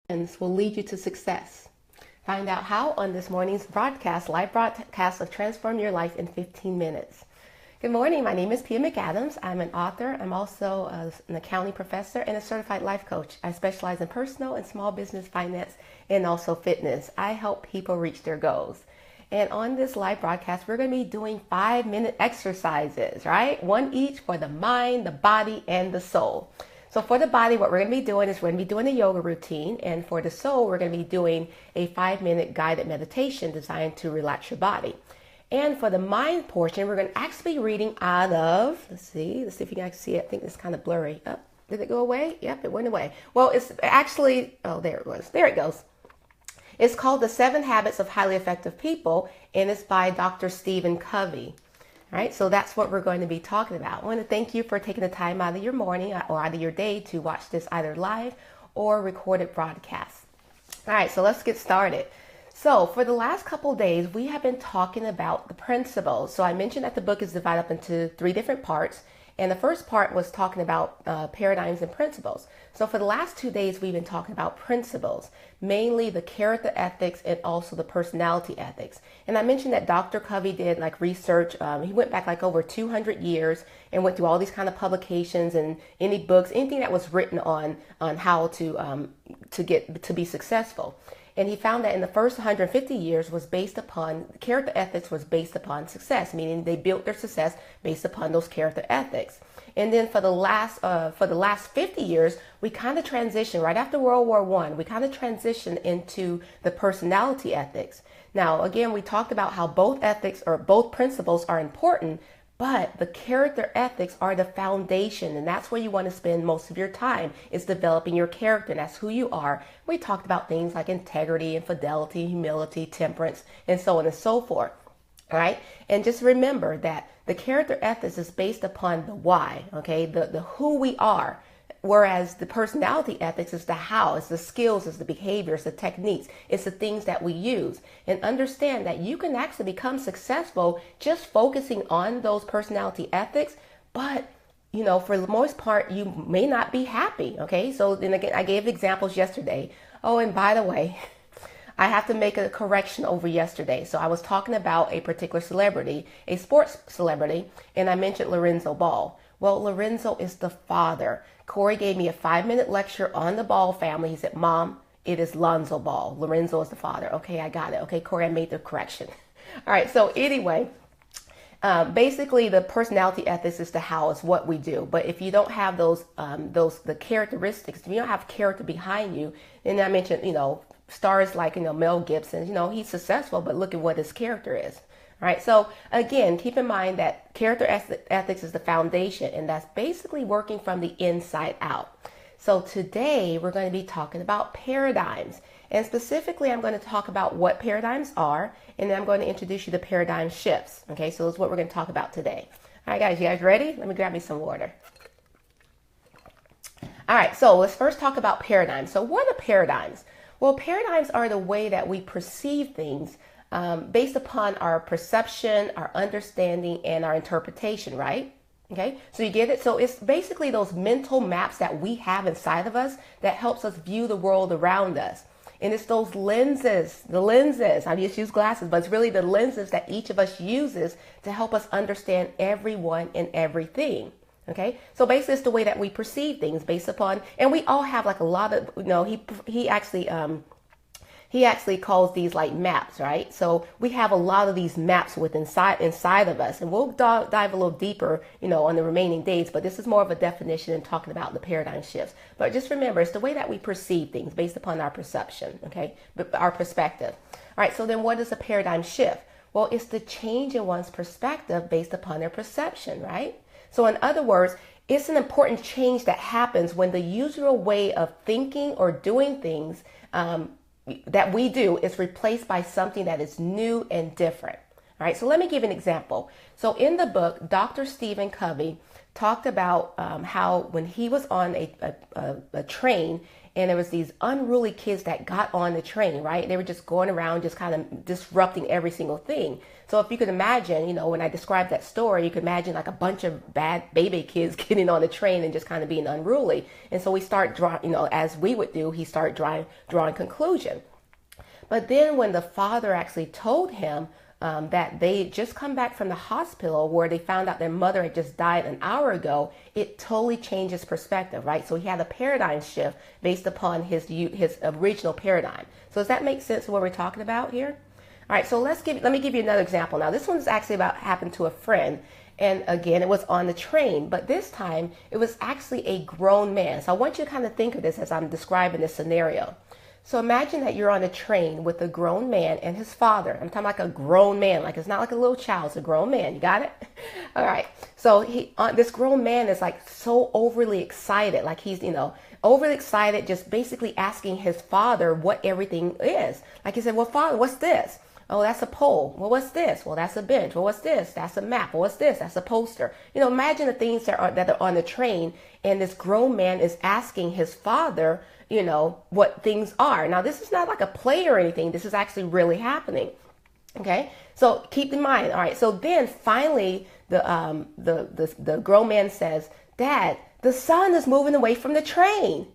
will lead you to success. Find out how on this morning's live broadcast of Transform Your Life in 15 Minutes. Good morning. My name is Pia McAdams. I'm an author. I'm also an accounting professor and a certified life coach. I specialize in personal and small business finance and also fitness. I help people reach their goals. And on this live broadcast, we're going to be doing 5-minute exercises, right? One each for the mind, the body, and the soul. So for the body, what we're going to be doing is we're going to be doing a yoga routine. And for the soul, we're going to be doing a 5-minute guided meditation designed to relax your body. And for the mind portion, we're going to actually be reading out of, let's see if you can see it. I think it's kind of blurry. Oh, did it go away? Yep, it went away. Well, it's actually, oh, there it was. There it goes. It's called The 7 Habits of Highly Effective People, and it's by Dr. Stephen Covey. All right, so that's what we're going to be talking about. I want to thank you for taking the time out of your morning or out of your day to watch this either live or recorded broadcast. All right, so let's get started. So for the last couple of days, we have been talking about the principles. So I mentioned that the book is divided up into 3 different parts. And the first part was talking about paradigms and principles. So for the last 2 days, we've been talking about principles, mainly the character ethics and also the personality ethics. And I mentioned that Dr. Covey did like research. He went back like over 200 years and went through all these kind of publications and any books, anything that was written on how to be successful. And he found that in the first 150 years was based upon character ethics was based upon success, meaning they built their success based upon those character ethics. And then for the last 50 years, we kind of transitioned right after World War I. We kind of transitioned into the personality ethics. Now, again, we talked about how both ethics or both principles are important, but the character ethics are the foundation, and that's where you want to spend most of your time is developing your character. And that's who you are. We talked about things like integrity and fidelity, humility, temperance, and so on and so forth. All right. And just remember that the character ethics is based upon the why, okay, the who we are. Whereas the personality ethics is the how, it's the skills, it's the behaviors, the techniques, it's the things that we use. And understand that you can actually become successful just focusing on those personality ethics, but you know, for the most part, you may not be happy. Okay, so then again, I gave examples yesterday. Oh, and by the way, I have to make a correction over yesterday. So I was talking about a particular celebrity, a sports celebrity, and I mentioned Lorenzo Ball. Well, Lorenzo is the father. Corey gave me a 5-minute lecture on the Ball family. He said, Mom, it is Lonzo Ball. Lorenzo is the father. Okay, I got it. Okay, Corey, I made the correction. All right, so anyway, basically the personality ethics is the how, is what we do. But if you don't have the characteristics, if you don't have character behind you, then I mentioned, you know, stars like, you know, Mel Gibson, you know, he's successful, but look at what his character is. All right. So again, keep in mind that character ethics is the foundation, and that's basically working from the inside out. So today we're going to be talking about paradigms, and specifically I'm going to talk about what paradigms are, and then I'm going to introduce you to paradigm shifts. Okay. So that's what we're going to talk about today. All right, guys, you guys ready? Let me grab me some water. All right. So let's first talk about paradigms. So what are paradigms? Well, paradigms are the way that we perceive things based upon our perception, our understanding, and our interpretation, right? Okay, so you get it? So it's basically those mental maps that we have inside of us that helps us view the world around us. And it's those lenses, I just use glasses, but it's really the lenses that each of us uses to help us understand everyone and everything. Okay, so basically it's the way that we perceive things based upon, and we all have like a lot of, you know, he actually calls these like maps, right? So we have a lot of these maps inside of us, and we'll dive a little deeper, you know, on the remaining days, but this is more of a definition and talking about the paradigm shifts. But just remember, it's the way that we perceive things based upon our perception, okay, our perspective. All right, so then what is a paradigm shift? Well, it's the change in one's perspective based upon their perception, right? So in other words, it's an important change that happens when the usual way of thinking or doing things that we do is replaced by something that is new and different. All right, so let me give an example. So in the book, Dr. Stephen Covey talked about how when he was on a train and there was these unruly kids that got on the train, right? They were just going around, just kind of disrupting every single thing. So if you could imagine, when I described that story, you could imagine like a bunch of bad baby kids getting on the train and just kind of being unruly. And so we start drawing, as we would do, he started drawing conclusion. But then when the father actually told him that they just come back from the hospital where they found out their mother had just died an hour ago, it totally changed his perspective, right? So he had a paradigm shift based upon his original paradigm. So does that make sense of what we're talking about here? All right, so let me give you another example. Now, this one's actually happened to a friend. And again, it was on the train, but this time it was actually a grown man. So I want you to kind of think of this as I'm describing this scenario. So imagine that you're on a train with a grown man and his father. I'm talking like a grown man, like it's not like a little child, it's a grown man. You got it? All right. So this grown man is like so overly excited, like he's, overly excited, just basically asking his father what everything is. Like he said, well, father, what's this? Oh, that's a pole. Well, what's this? Well, that's a bench. Well, what's this? That's a map. Well, what's this? That's a poster. Imagine the things that are on the train, and this grown man is asking his father, what things are. Now, this is not like a play or anything. This is actually really happening. Okay, so keep in mind. All right, so then finally, the grown man says, "Dad, the sun is moving away from the train."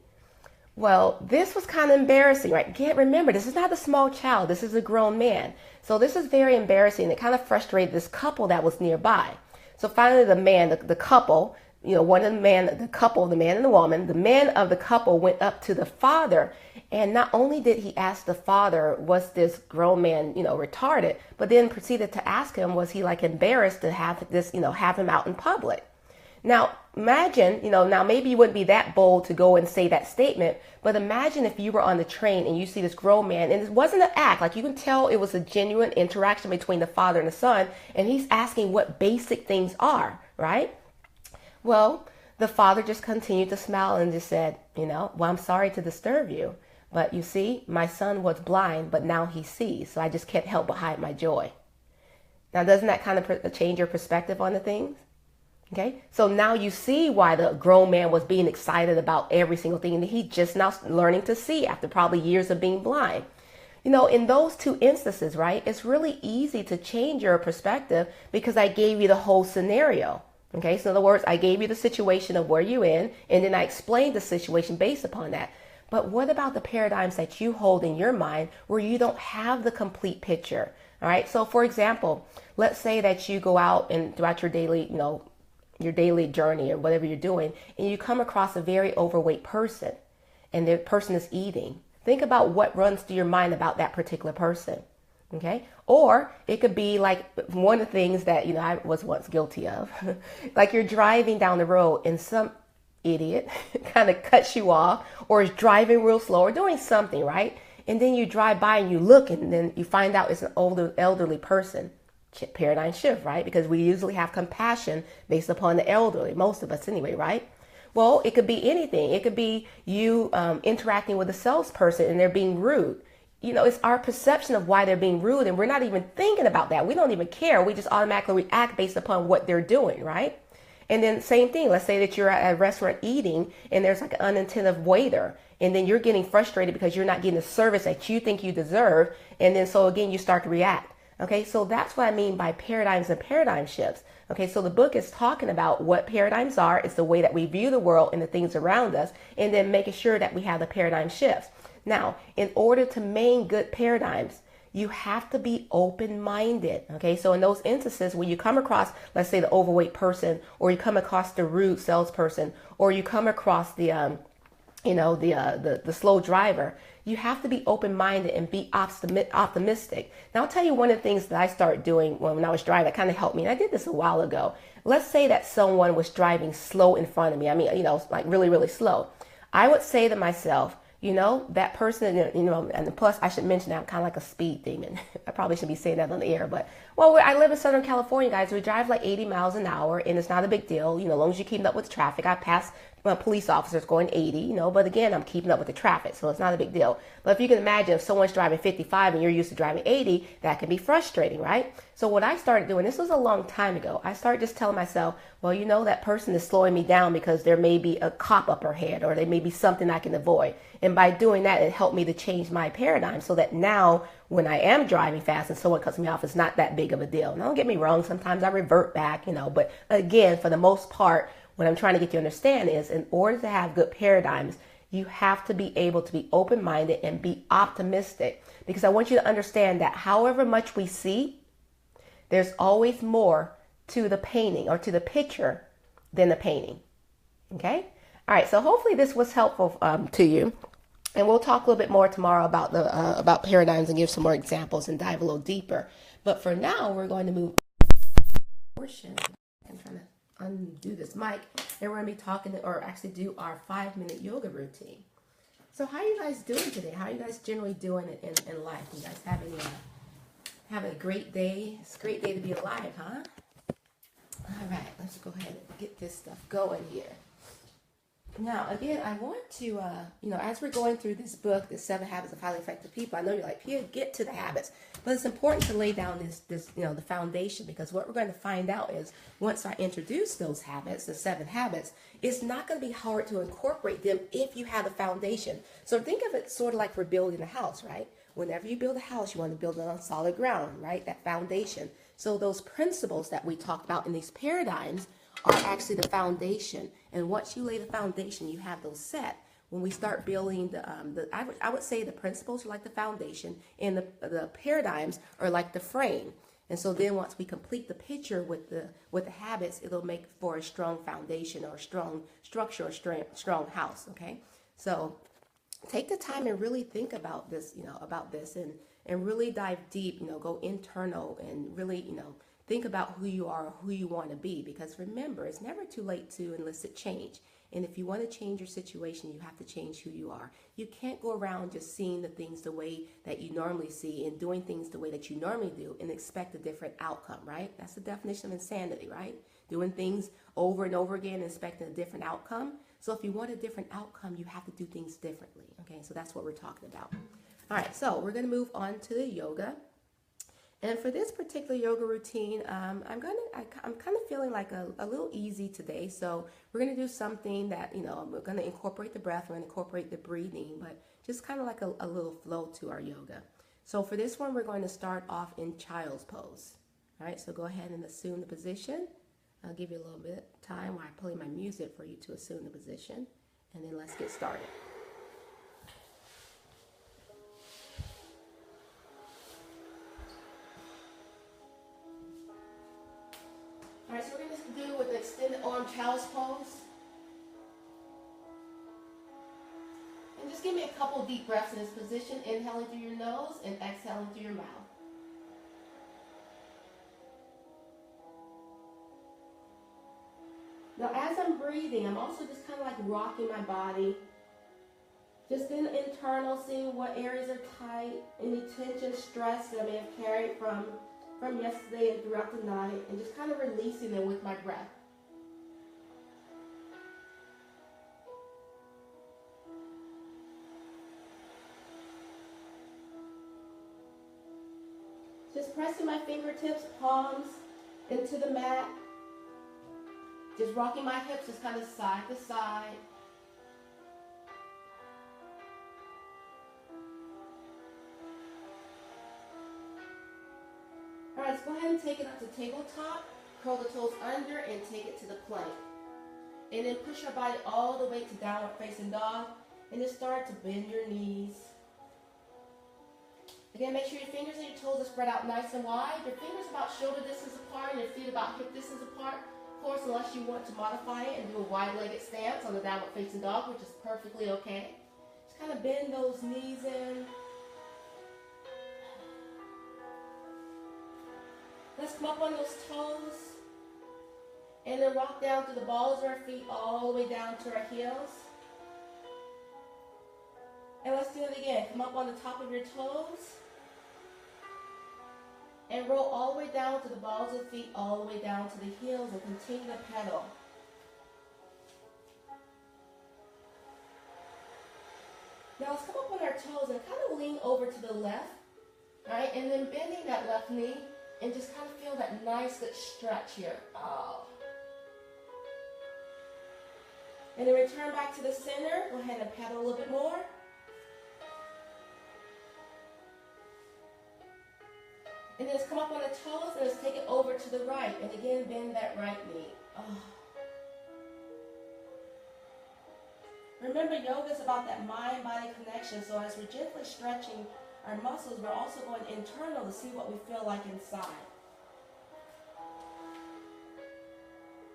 Well, this was kind of embarrassing, right? Remember, this is not a small child. This is a grown man. So this is very embarrassing. It kind of frustrated this couple that was nearby. So finally, the couple, the man and the woman, the man of the couple went up to the father. And not only did he ask the father, was this grown man, retarded, but then proceeded to ask him, was he like embarrassed to have this, have him out in public? Now, imagine, now maybe you wouldn't be that bold to go and say that statement, but imagine if you were on the train and you see this grown man, and it wasn't an act, like you can tell it was a genuine interaction between the father and the son, and he's asking what basic things are, right? Well, the father just continued to smile and just said, well, I'm sorry to disturb you, but you see, my son was blind, but now he sees, so I just can't help but hide my joy. Now, doesn't that kind of change your perspective on the things? Okay, so now you see why the grown man was being excited about every single thing, and he's just now learning to see after probably years of being blind. In those two instances, right, it's really easy to change your perspective because I gave you the whole scenario. Okay, so in other words, I gave you the situation of where you're in, and then I explained the situation based upon that. But what about the paradigms that you hold in your mind where you don't have the complete picture? All right, so for example, let's say that you go out and throughout your daily, your daily journey or whatever you're doing, and you come across a very overweight person and the person is eating. Think about what runs through your mind about that particular person. Okay. Or it could be like one of the things that, I was once guilty of, like you're driving down the road and some idiot kind of cuts you off or is driving real slow or doing something, right? And then you drive by and you look and then you find out it's an elderly person. Paradigm shift, right? Because we usually have compassion based upon the elderly, most of us anyway, right? Well, it could be anything. It could be you interacting with a salesperson and they're being rude. It's our perception of why they're being rude, and we're not even thinking about that. We don't even care. We just automatically react based upon what they're doing, right? And then same thing. Let's say that you're at a restaurant eating and there's like an unattentive waiter, and then you're getting frustrated because you're not getting the service that you think you deserve. And then so again, you start to react. Okay, so that's what I mean by paradigms and paradigm shifts. Okay, so the book is talking about what paradigms are. It's the way that we view the world and the things around us, and then making sure that we have the paradigm shifts. Now, in order to maintain good paradigms, you have to be open-minded. Okay, so in those instances when you come across, let's say, the overweight person, or you come across the rude salesperson, or you come across the slow driver, you have to be open-minded and be optimistic. Now, I'll tell you one of the things that I started doing when I was driving that kind of helped me, and I did this a while ago. Let's say that someone was driving slow in front of me. I mean, like really, really slow. I would say to myself, that person, and plus I should mention that I'm kind of like a speed demon. I probably shouldn't be saying that on the air, but I live in Southern California, guys. We drive like 80 miles an hour, and it's not a big deal. As long as you're keeping up with traffic. I pass well, police officers going 80, you know, but again, I'm keeping up with the traffic, so it's not a big deal. But if you can imagine if someone's driving 55 and you're used to driving 80, that can be frustrating, right? So what I started doing, this was a long time ago, I started just telling myself, well, you know, that person is slowing me down because there may be a cop up ahead or there may be something I can avoid. And by doing that, it helped me to change my paradigm so that now when I am driving fast and someone cuts me off, it's not that big of a deal. Now, don't get me wrong, sometimes I revert back, you know, but again, for the most part, what I'm trying to get you to understand is in order to have good paradigms, you have to be able to be open-minded and be optimistic, because I want you to understand that however much we see, there's always more to the painting or to the picture than the painting. Okay? All right, so hopefully this was helpful to you. And we'll talk a little bit more tomorrow about the about paradigms and give some more examples and dive a little deeper. But for now, we're going to move portion. I'm trying to undo this mic, and we're going to be talking or actually do our 5-minute yoga routine. So how are you guys doing today? How are you guys generally doing it in life? You guys having a great day? It's a great day to be alive, huh? All right, let's go ahead and get this stuff going here. Now, again, I want to, you know, as we're going through this book, The 7 Habits of Highly Effective People, I know you're like, Pia, get to the habits. But it's important to lay down this, you know, the foundation, because what we're going to find out is once I introduce those habits, the 7 habits, it's not going to be hard to incorporate them if you have a foundation. So think of it sort of like we're building a house, right? Whenever you build a house, you want to build it on solid ground, right? That foundation. So those principles that we talked about in these paradigms are actually the foundation. And once you lay the foundation, you have those set. When we start building I would say the principles are like the foundation, and the paradigms are like the frame. And so then once we complete the picture with the habits, it'll make for a strong foundation or a strong structure or strong house. Okay, so take the time and really think about this, you know, about this, and really dive deep, you know, go internal and really, you know, think about who you are, who you want to be, because remember, it's never too late to elicit change. And if you want to change your situation, you have to change who you are. You can't go around just seeing the things the way that you normally see and doing things the way that you normally do and expect a different outcome, right? That's the definition of insanity, right? Doing things over and over again and expecting a different outcome. So if you want a different outcome, you have to do things differently, okay? So that's what we're talking about. All right, so we're going to move on to the yoga. And for this particular yoga routine, I'm kind of feeling like a little easy today. So we're going to do something that, you know, we're going to incorporate the breath, we're going to incorporate the breathing, but just kind of like a little flow to our yoga. So for this one, we're going to start off in child's pose. All right, so go ahead and assume the position. I'll give you a little bit of time while I play my music for you to assume the position, and then let's get started. All right, so we're going to do with the extended arm child's pose. And just give me a couple deep breaths in this position, inhaling through your nose and exhaling through your mouth. Now, as I'm breathing, I'm also just kind of like rocking my body. Just in internal, seeing what areas are tight, any tension, stress that I may have carried from yesterday and throughout the night, and just kind of releasing them with my breath. Just pressing my fingertips, palms into the mat. Just rocking my hips just kind of side to side. All right, let's go ahead and take it up to tabletop. Curl the toes under and take it to the plank. And then push your body all the way to downward facing dog. And just start to bend your knees. Again, make sure your fingers and your toes are spread out nice and wide. Your fingers about shoulder distance apart and your feet about hip distance apart. Of course, unless you want to modify it and do a wide-legged stance on the downward facing dog, which is perfectly okay. Just kind of bend those knees in. Let's come up on those toes. And then rock down through the balls of our feet all the way down to our heels. And let's do it again. Come up on the top of your toes. And roll all the way down to the balls of the feet, all the way down to the heels, and continue to pedal. leaning over to the left, all right, and then bending that left knee and just kind of feel that nice good stretch here. Oh. And then return back to the center. Go ahead and pedal a little bit more. And then let's come up on the toes and let's take it over to the right. And again, bend that right knee. Oh. Remember, yoga is about that mind-body connection. So as we're gently stretching our muscles, we're also going internal to see what we feel like inside.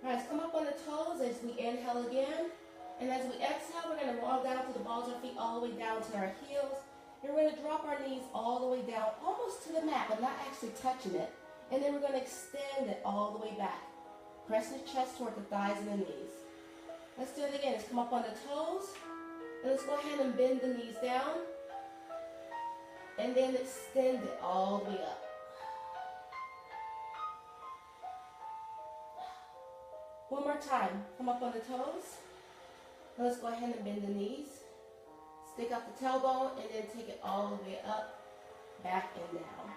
All right, let's come up on the toes as we inhale again. And as we exhale, we're going to roll down to the balls of our feet all the way down to our heels. And we're going to drop our knees all the way down, almost to the mat, but not actually touching it. And then we're going to extend it all the way back. Pressing the chest toward the thighs and the knees. Let's do it again. Let's come up on the toes. And let's go ahead and bend the knees down. And then extend it all the way up. One more time. Come up on the toes. And let's go ahead and bend the knees. Stick out the tailbone and then take it all the way up, back and down.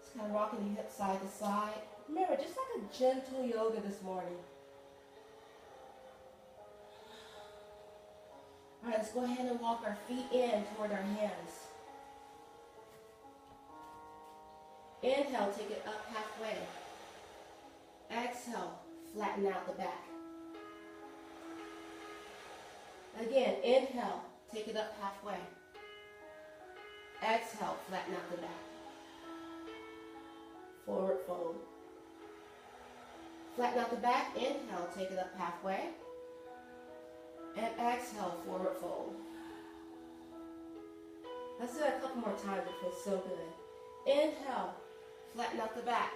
Just kind of rocking the hips side to side. Remember, just like a gentle yoga this morning. All right, let's go ahead and walk our feet in toward our hands. Inhale, take it up halfway. Exhale, flatten out the back. Again, inhale, take it up halfway. Exhale, flatten out the back. Forward fold. Flatten out the back, inhale, take it up halfway. And exhale, forward fold. Let's do that a couple more times, it feels so good. Inhale, flatten out the back.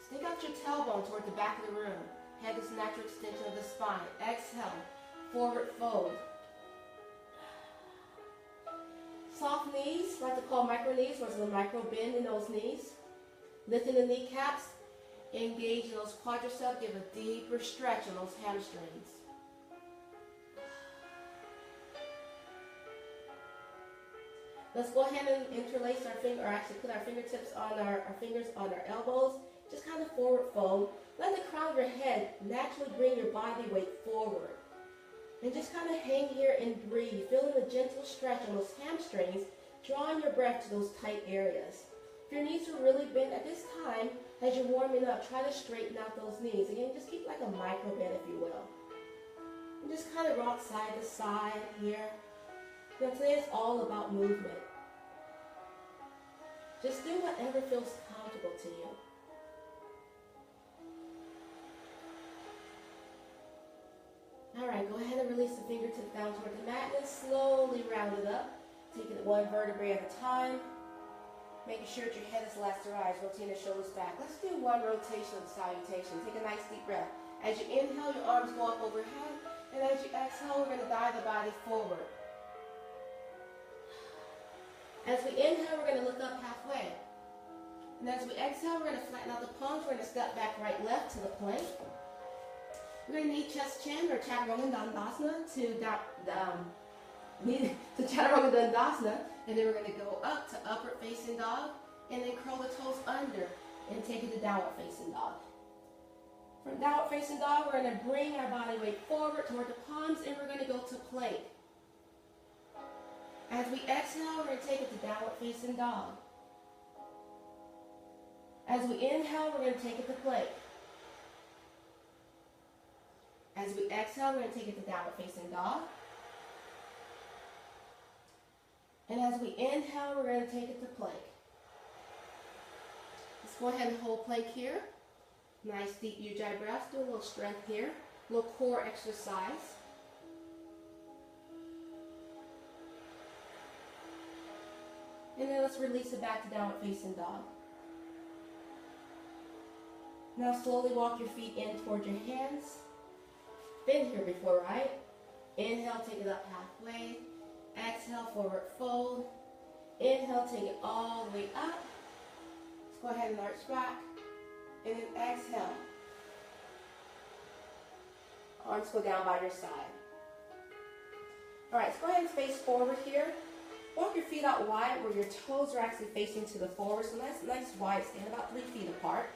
Stick out your tailbone toward the back of the room. Head is natural extension of the spine. Exhale, forward fold. Soft knees, like to call micro knees, where there's a micro bend in those knees. Lifting the kneecaps, engage in those quadriceps, give a deeper stretch on those hamstrings. Let's go ahead and interlace our finger, or actually put our fingertips on our fingers on our elbows. Just kind of forward fold. Let the crown of your head naturally bring your body weight forward. And just kind of hang here and breathe, feeling a gentle stretch on those hamstrings, drawing your breath to those tight areas. If your knees are really bent at this time, as you're warming up, try to straighten out those knees. Again, just keep like a micro bend, if you will. And just kind of rock side to side here. You know, today is all about movement. Just do whatever feels comfortable to you. All right, go ahead and release the fingertips down toward the mat and slowly round it up. Taking it one vertebrae at a time. Making sure that your head is elasticized, rotating the shoulders back. Let's do one rotation of the salutation. Take a nice deep breath. As you inhale, your arms go up overhead. And as you exhale, we're going to dive the body forward. As we inhale, we're going to look up halfway. And as we exhale, we're going to flatten out the palms. We're going to step back right, left to the plank. We're going to knee, chest, chin, or chaturanga dandasana to chaturanga dandasana. And then we're going to go up to upward facing dog. And then curl the toes under and take it to downward facing dog. From downward facing dog, we're going to bring our body weight forward toward the palms. And we're going to go to plank. As we exhale, we're going to take it to downward facing dog. As we inhale, we're going to take it to plank. As we exhale, we're going to take it to downward facing dog. And as we inhale, we're going to take it to plank. Let's go ahead and hold plank here. Nice deep ujjayi breath. Do a little strength here. A little core exercise. And then let's release it back to downward facing dog. Now slowly walk your feet in toward your hands. Been here before, right? Inhale, take it up halfway. Exhale, forward fold. Inhale, take it all the way up. Let's go ahead and arch back. And then exhale. Arms go down by your side. All right, let's go ahead and face forward here. Walk your feet out wide where your toes are actually facing to the forward. So nice wide stand, about 3 feet apart.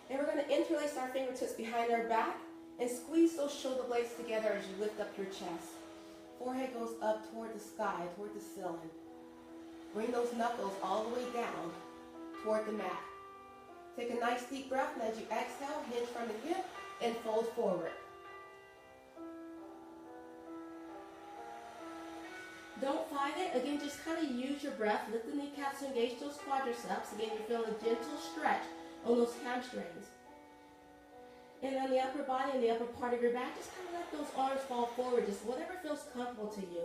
And we're going to interlace our fingertips behind our back and squeeze those shoulder blades together as you lift up your chest. Forehead goes up toward the sky, toward the ceiling. Bring those knuckles all the way down toward the mat. Take a nice deep breath, and as you exhale, hinge from the hip and fold forward. Don't fight it. Again, just kind of use your breath. Lift the kneecaps to engage those quadriceps. Again, you're feeling a gentle stretch on those hamstrings. And on the upper body and the upper part of your back, just kind of let those arms fall forward. Just whatever feels comfortable to you.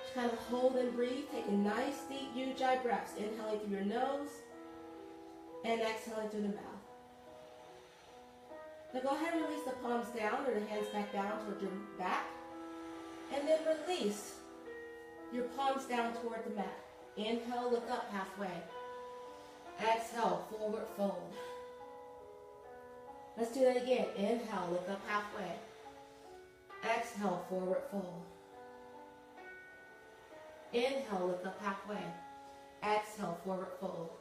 Just kind of hold and breathe. Take a nice, deep ujjayi breaths. Inhaling through your nose and exhaling through the mouth. Now go ahead and release the palms down or the hands back down toward your back. And then release your palms down toward the mat. Inhale, look up halfway. Exhale, forward fold. Let's do that again. Inhale, look up halfway. Exhale, forward fold. Inhale, look up halfway. Exhale, forward fold.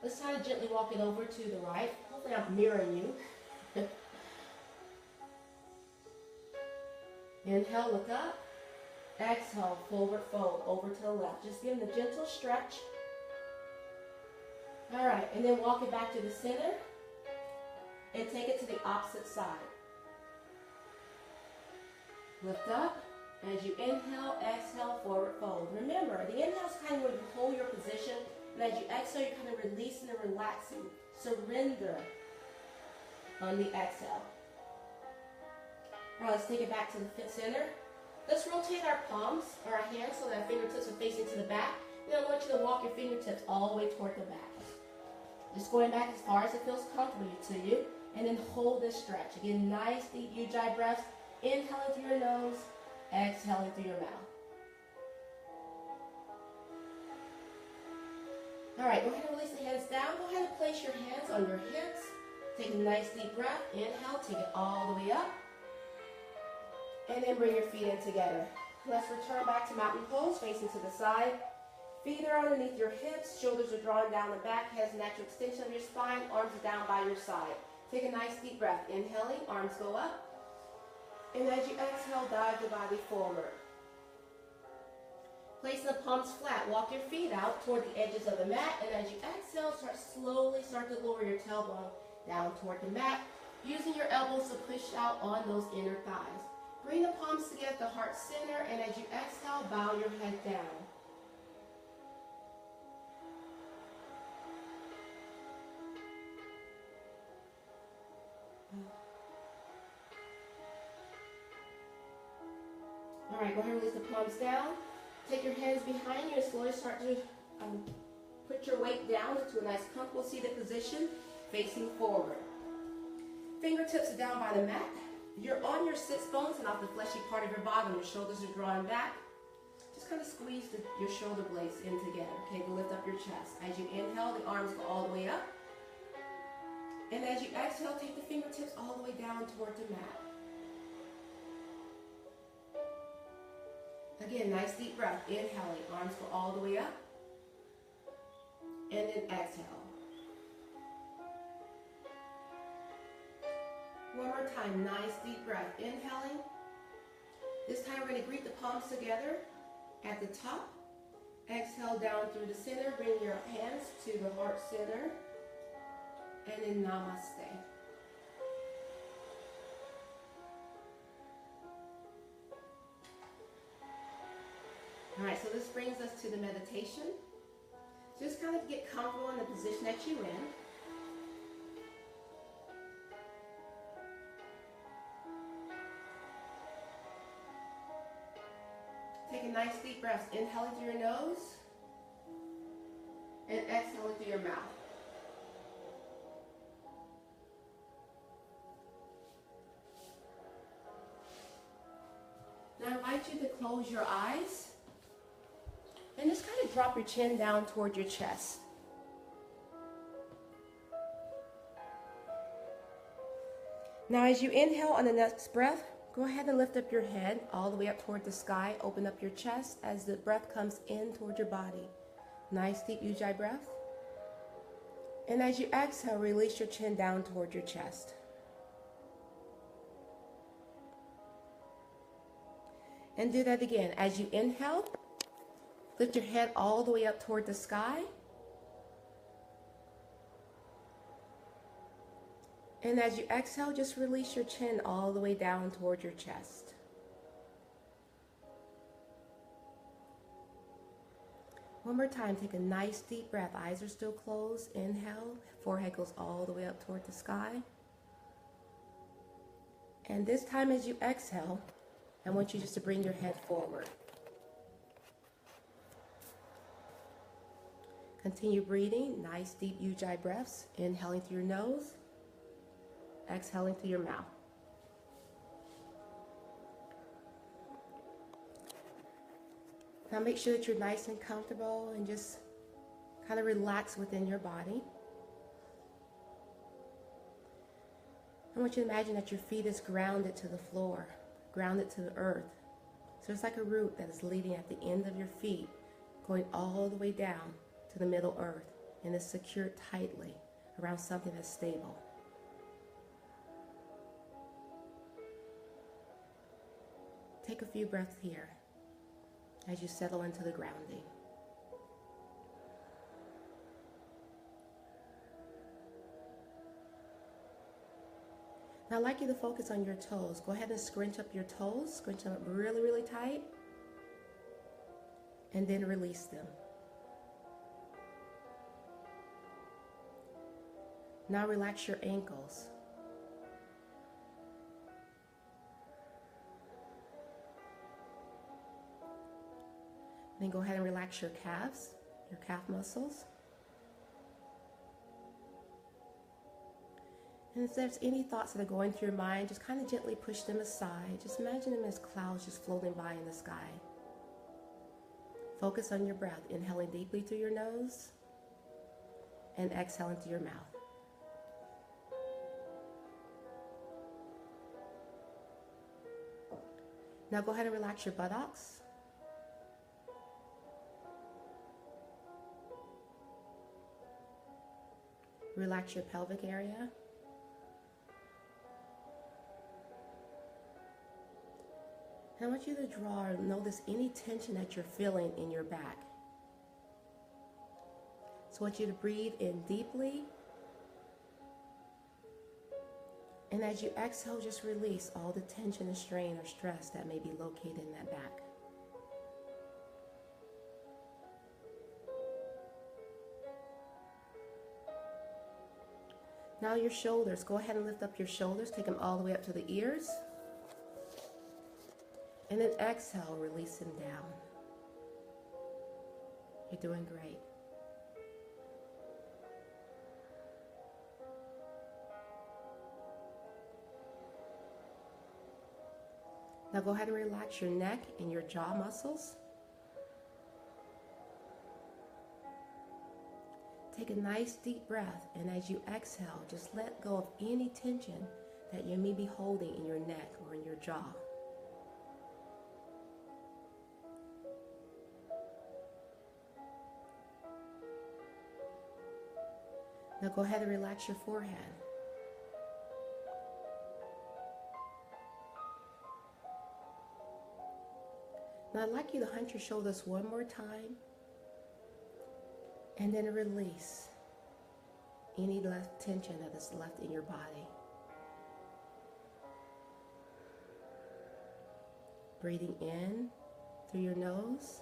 Let's try to gently walk it over to the right. Hopefully I'm mirroring you. Inhale, look up. Exhale, forward fold, over to the left. Just give them a gentle stretch. All right, and then walk it back to the center and take it to the opposite side. Lift up. As you inhale, exhale, forward fold. Remember, the inhale is kind of where you hold your position, and as you exhale, you're kind of releasing and relaxing. Surrender on the exhale. All right, let's take it back to the center. Let's rotate our palms or our hands so that our fingertips are facing to the back. Then I want you to walk your fingertips all the way toward the back. Just going back as far as it feels comfortable to you. And then hold this stretch. Again, nice deep ujjayi breaths. Inhaling through your nose, exhaling through your mouth. All right, go ahead and release the hands down. Go ahead and place your hands on your hips. Take a nice deep breath. Inhale, take it all the way up. And then bring your feet in together. Let's return back to mountain pose, facing to the side. Feet are underneath your hips, shoulders are drawn down the back, head's natural extension of your spine, arms are down by your side. Take a nice deep breath. Inhaling, arms go up. And as you exhale, dive the body forward. Place the palms flat. Walk your feet out toward the edges of the mat. And as you exhale, slowly start to lower your tailbone down toward the mat, using your elbows to push out on those inner thighs. Bring the palms together at the heart center, and as you exhale, bow your head down. All right, go ahead and release the palms down. Take your hands behind you and slowly start to put your weight down into a nice comfortable seated position, facing forward. Fingertips are down by the mat. You're on your sits bones and off the fleshy part of your bottom. Your shoulders are drawn back. Just kind of squeeze your shoulder blades in together, okay, to lift up your chest. As you inhale, the arms go all the way up. And as you exhale, take the fingertips all the way down toward the mat. Again, nice deep breath. Inhaling, arms go all the way up. And then exhale. One more time, nice deep breath. Inhaling. This time we're going to greet the palms together at the top. Exhale down through the center. Bring your hands to the heart center. And then namaste. All right, so this brings us to the meditation. Just kind of get comfortable in the position that you're in. Take a nice deep breath, inhaling through your nose and exhaling through your mouth. Now I invite you to close your eyes and just kind of drop your chin down toward your chest. Now as you inhale on the next breath, Go ahead and lift up your head all the way up toward the sky. Open up your chest as the breath comes in toward your body. Nice deep ujjayi breath. And as you exhale, release your chin down toward your chest. And do that again. As you inhale, lift your head all the way up toward the sky. And as you exhale, just release your chin all the way down toward your chest. One more time, take a nice deep breath. Eyes are still closed. Inhale, forehead goes all the way up toward the sky. And this time as you exhale, I want you just to bring your head forward. Continue breathing, nice deep ujjayi breaths, inhaling through your nose, exhaling through your mouth. Now make sure that you're nice and comfortable and just kind of relax within your body. I want you to imagine that your feet is grounded to the floor, grounded to the earth. So it's like a root that is leading at the end of your feet, going all the way down to the middle earth, and is secured tightly around something that's stable. Take a few breaths here as you settle into the grounding. Now I'd like you to focus on your toes. Go ahead and scrunch up your toes, scrunch them up really, really tight, and then release them. Now relax your ankles. Then go ahead and relax your calves, your calf muscles. And if there's any thoughts that are going through your mind, just kind of gently push them aside. Just imagine them as clouds just floating by in the sky. Focus on your breath, inhaling deeply through your nose and exhaling through your mouth. Now go ahead and relax your buttocks. Relax your pelvic area. I want you to draw or notice any tension that you're feeling in your back. So I want you to breathe in deeply. And as you exhale, just release all the tension and strain or stress that may be located in that back. Now your shoulders, go ahead and lift up your shoulders, take them all the way up to the ears. And then exhale, release them down. You're doing great. Now go ahead and relax your neck and your jaw muscles. Take a nice deep breath, and as you exhale, just let go of any tension that you may be holding in your neck or in your jaw. Now go ahead and relax your forehead. Now I'd like you to hunch your shoulders one more time and then release any left tension that is left in your body. Breathing in through your nose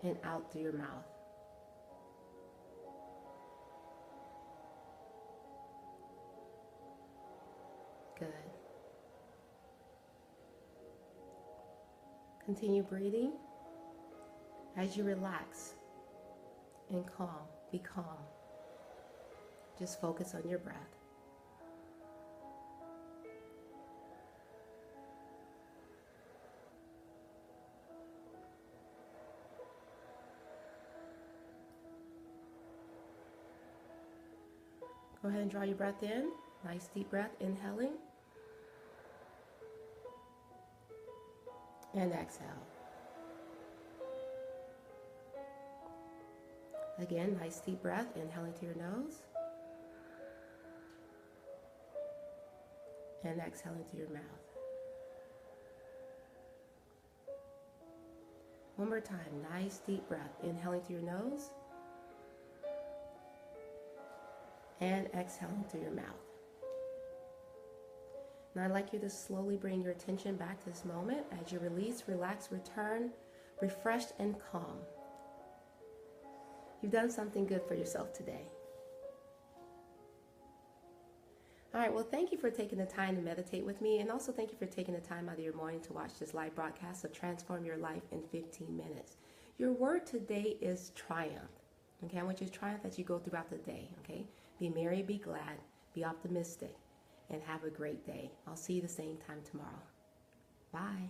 and out through your mouth. Good. Continue breathing as you relax and calm. Be calm. Just focus on your breath. Go ahead and draw your breath in. Nice deep breath, inhaling. and exhale. Again, nice deep breath, inhaling to your nose and exhaling to your mouth. One more time, nice deep breath, inhaling to your nose and exhaling to your mouth. Now I'd like you to slowly bring your attention back to this moment as you release, relax, return, refreshed and calm. You've done something good for yourself today. All right, well, thank you for taking the time to meditate with me, and also thank you for taking the time out of your morning to watch this live broadcast of Transform Your Life in 15 minutes. Your word today is triumph. Okay, I want you to triumph as you go throughout the day. Okay, be merry, be glad, be optimistic, and have a great day. I'll see you the same time tomorrow. Bye.